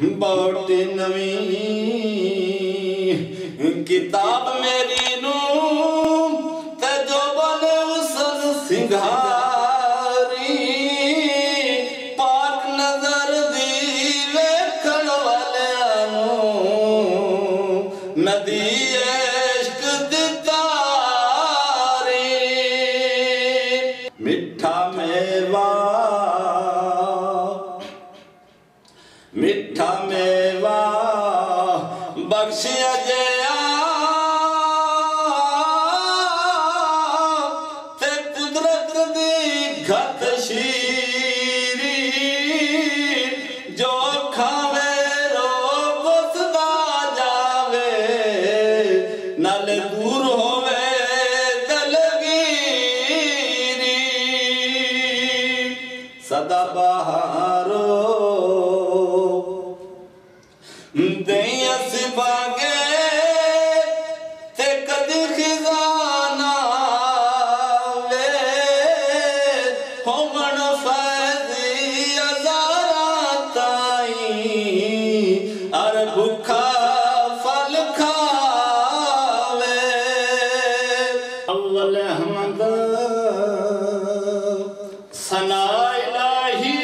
बहुत नवी किताब मेरी नू ते जो बने उसन सिंघारी पाक नजर दी वेखण वालियां नदी इश्क दी तारी मिठा मेवा मिठा मेवा बख्शिया जया ते कुदरत दी घट शीरी जो खावे रोग सदा जावे नाले दूर होवे दलगीरी सदा बहारो दइया सिबागे ते कदी खिजाना वे होमन फैजी अज़ारा ताई अर भूखा फल खावे अव्वल हमद सना इलाही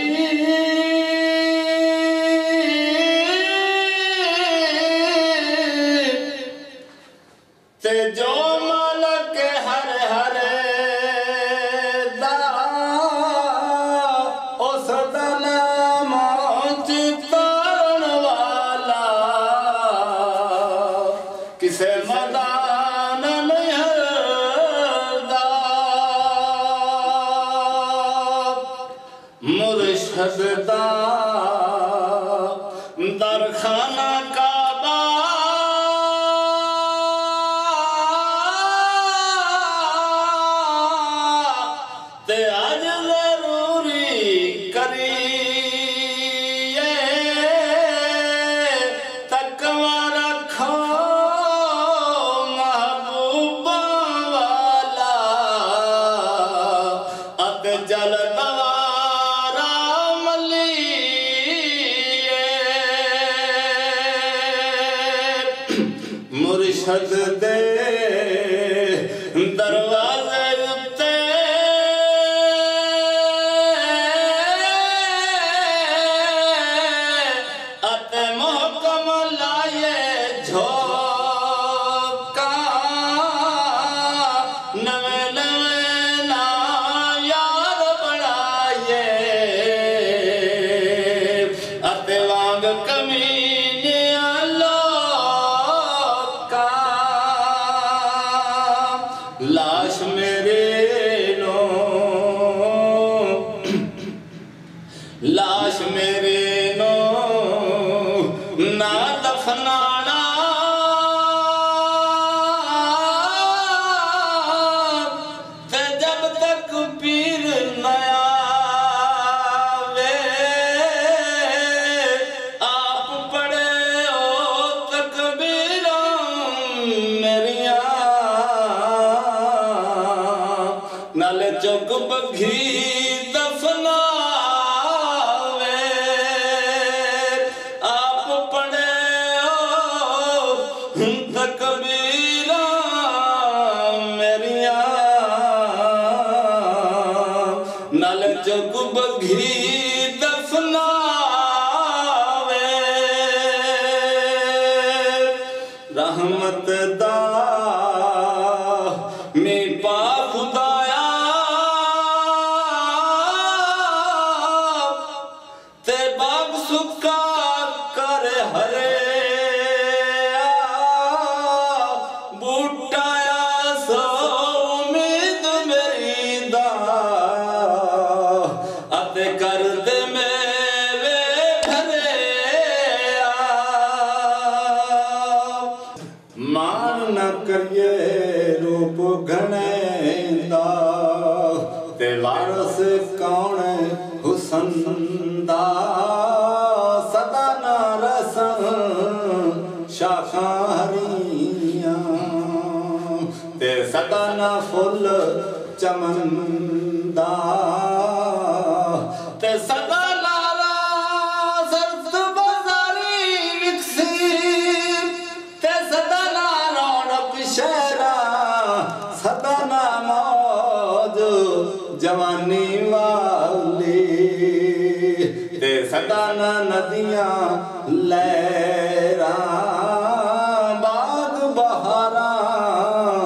ते जो मालक हर हर दा ओ सदा नाम चितारण वाला किसे मदान नहीं हरदा मुर्शद दा दरखाना काबा ते आज जरूरी करिए तकवा रखो महबूबा वाला अत जल दवारा मलिए मुर्शद दे दरवाजे उत्ते अते मोहकम लाए झोंका नवे नवे ना यार बनाए अते वांग कमीने लोका लाश मेरे नो लाश मेरे नो ना दफनाना ते जब तक पीर नया वे आप पड़े हो तकबीरा मेरिया नाले चौक बघी दफनावे आप पड़े हो तकबीरा मेरिया नाले चौक बघी दफनावे रहमत दा में पा खुदाया ते बाग सुखा कर हरे बूटाया सो उम्मीद मेरी दा अते कर दे मेवे भरे मान न करिए रूप घनेंदा ते वारस कौन हुसन दा सदा न रसन शाखा हरियां ते सदा न फुल चमनदा ते सदा लाला सरस बजारी सदाना नदियां लहरां बाग बहारां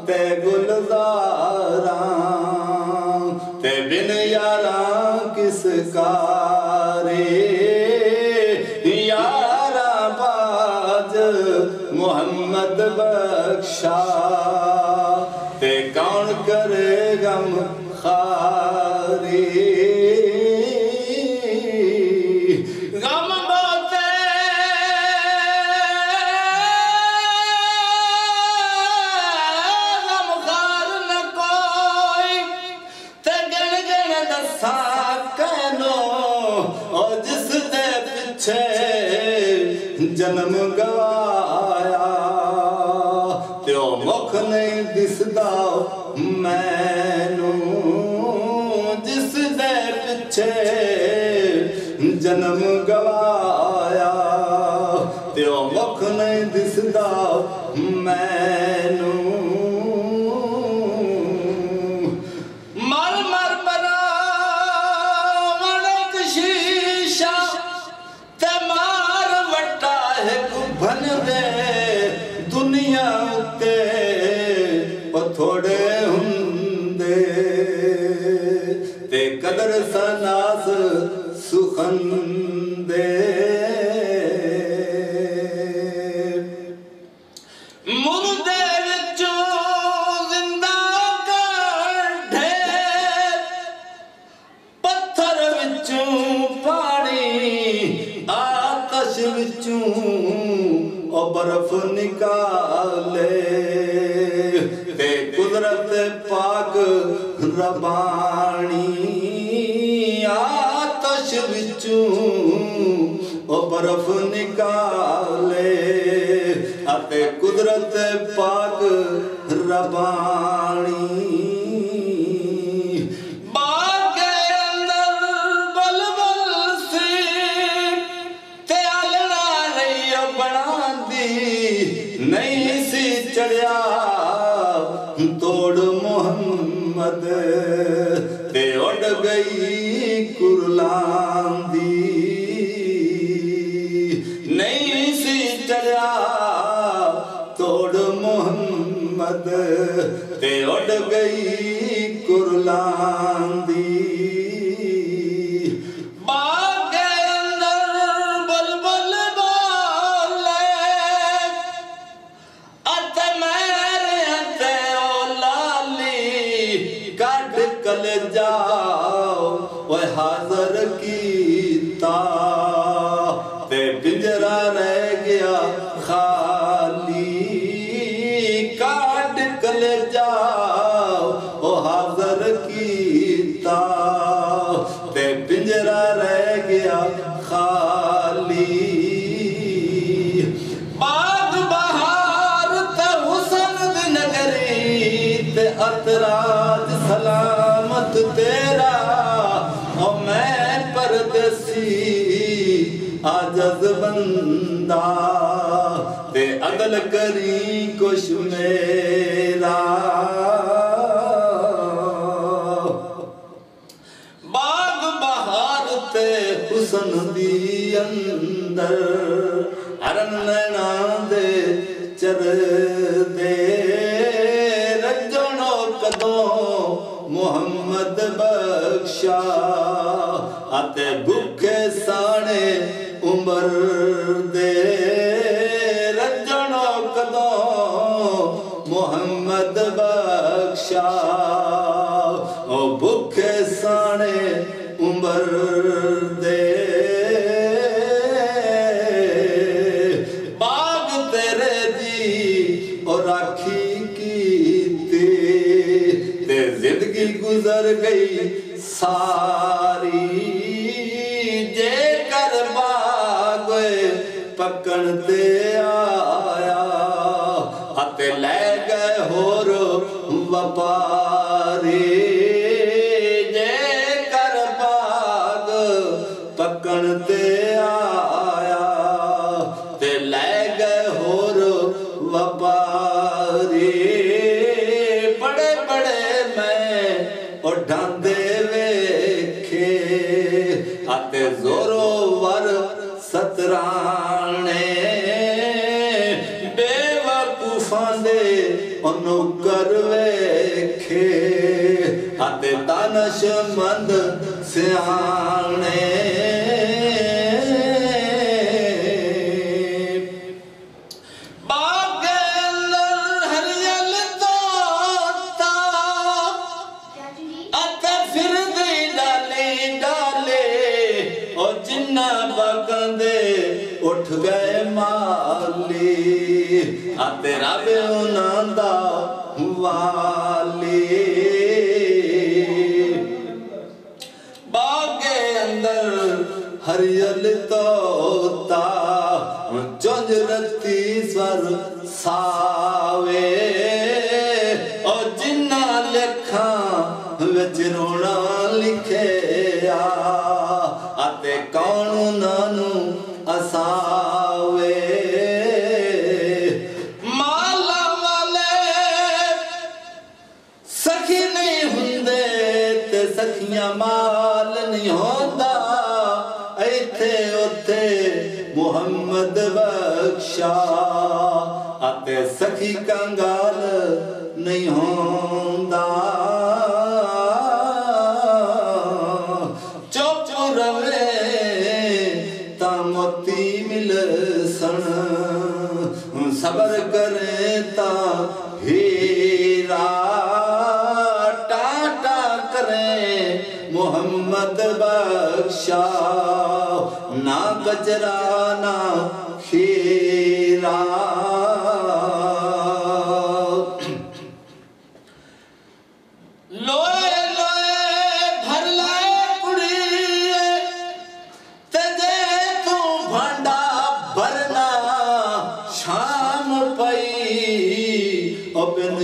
ते गुलजारां ते बिन यारां किस कारे यारा बाज मोहम्मद बख्शा ते कौन करे गम खारी गम बोते गम खार न कोई ते गण गण दसा कहनो और जिस दे पिछे जन्म गवाया त्यो मुख नहीं दिसदा मैनू जिस दे पिछे जन्म गवाया त्यो मुख नहीं दिसदा मैनू मर मर बनावण एक शीशा ते मार वटा है कुभन दे दुनिया उत्ते थोड़े हुंदे ते कदर सनास सुखंदे मुर्दे विचों जिंदा काढ़े पत्थर विचों पानी आतश विचों और बर्फ निकाले ते कुदरत पाक रबानी आतश विचों और बर्फ निकाले अते कुदरत पाक रबानी बागे अंदर बलबल सी ते आलना नहीं बना दी नहीं सी चढ़िया तोड़ मोहम्मद ते उड़ गई कुरलांदी नहीं सी चढ़िया तोड़ मोहम्मद ते उड़ गई कुरलांदी बागे अंदर बुलबुल बोले अते मेरे अते ओ लाली काट कल जाओ वह हाजर कीता ते पिंजरा रह गया खाली काट कल जाओ ओ हाजर कीता ते पिंजरा रह गया खाली बाग बहार ते हुसन दी नगरी ते अतराज सलामत तेरा और मैं परदेसी आजज बंदा ते अदल करी कुछ मेरा बाग बहार ते हुसन दी अंदर हरन नैना दे चर दे रजनो कदों मोहम्मद बख्शा आते भूखे साने उमर दे रजनो कदों मोहम्मद बख्शा ओ भूखे साने उमर दे बाग तेरे दी और राखी की ते जिंदगी गुजर गई सारी जे कर बाग पकड़ ते आया हते ले गए होर व्यापारी जे कर बाग पकड़ ते आया ते ले गए होर व्यापारी बड़े बड़े मैं और ढांदे वेखे आते जोरो नौकराने बेवकूफां दे नौकर वेखे हाथे दानशमंद सियाने उठ गए माली आते रब उन्हां वाली बागे अंदर हरियल तोता चुंझ रती स्वर सावे और जिन्ना लेखा विच रोना लिखे आते कौन नानू असावे माला वाले सखी नहीं हुंदे ते सखियां माल नहीं होंदा इथे उथे मुहम्मद बख्शा आते सखी कंगाल नहीं होंदा चुप रवे मोती मिल सन सबर करे ता हीरा टाटा करे मोहम्मद बख्शा ना गजरा ना खीरा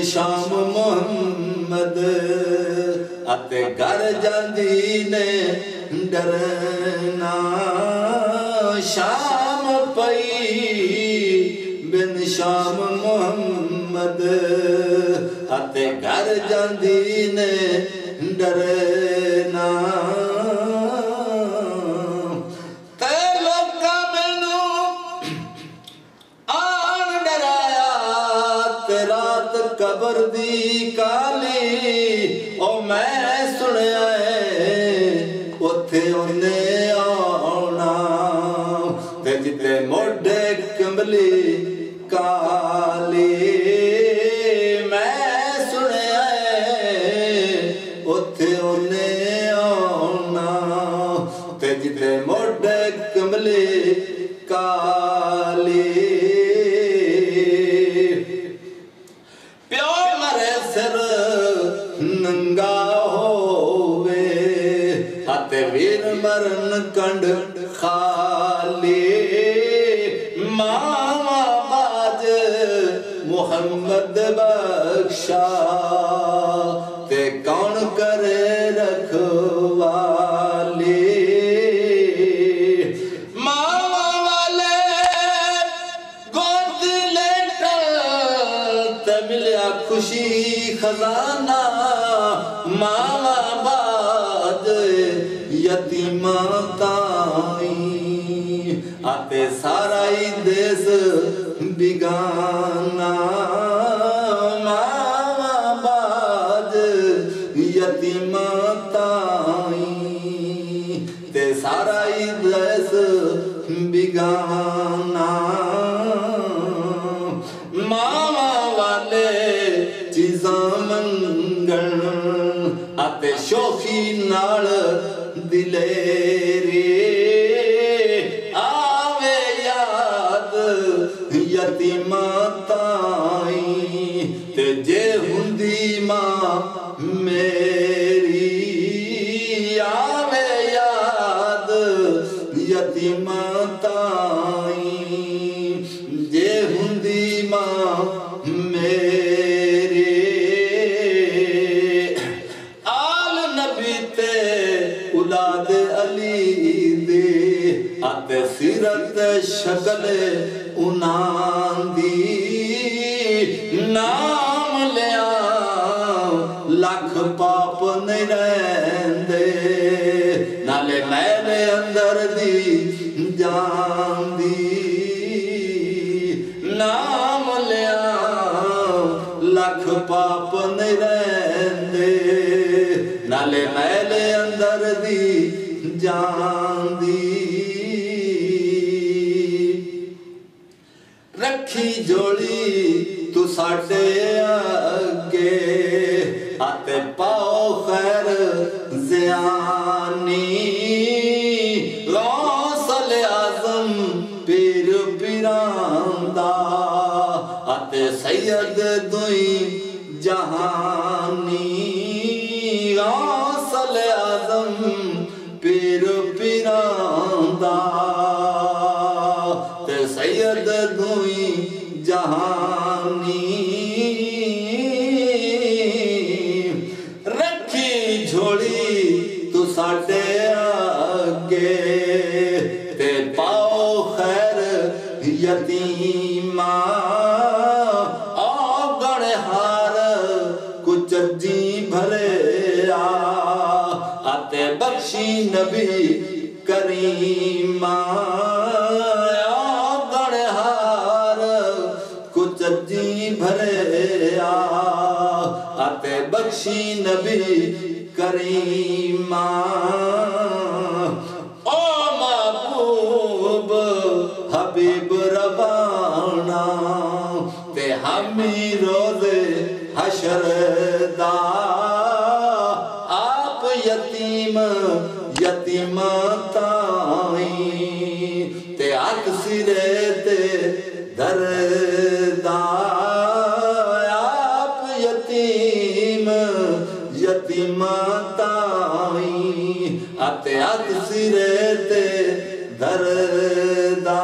शाम मोहम्मद आते घर जांदी ने डरना शाम पई बिन शाम मोहम्मद आते घर जांदी ने डरना कबर दी काली ओ मैं सुनिया उथे उन्ने आना ते जिते मोढे कंबली काली मैं सुनिया उथे उन्ने आना ते जिते मोढे कंबली काली नंगा होवे हाथे वीर मरण कंड खाली मामा बाज मुहम्मद बख्शा ते कौन करे रखवाली मामा वाले गोद लेटा ते मिलिया खुशी खजाना मावा बाद यतीमा ताई आते सारा ही देश बिगाना मावा बाद यतीमा ताई ते सारा ही देश बिगाना मावा वाले चीज़ां मंगण आते शोखी नाल दिलेरी आवे याद यतीमा ताई ते जे हुंदी मां मेरी आवे याद यतीमा ताई जे हुंदी मां मेरी आल नबी ते औलाद अली दे आते सीरत शक्ल उन्हां दी नाम लिया लख पाप नहीं रहंदे नाले मैले अंदर दी जान जांदी नाम लिया लख पाप नहीं रहंदे नाले मैले अंदर दी जांदी रखी जोड़ी तू साडे अगे आते पाओ खैर ज़ियानी गौसल आज़म पीर पिरांदा आते सैयद दुई जहानी गौसल आज़म पीर पिरांदा ते सैयद दुई जहानी रखी झोली तू साडे अगे ते पाओ खैर यतीमा औगण हार कुचजी भरे आते बख्शी नबी करीमा औगण हार कुचजी भरे आते बख्शी नबी करीमा ओ महबूब हबीब रबाना ते हमी रोज़े हशर दा आप यतीम यतीम ताई ते आक सिरे ते दरदा आप यतीम यतीम ताई आते आक सिरे ते दरदा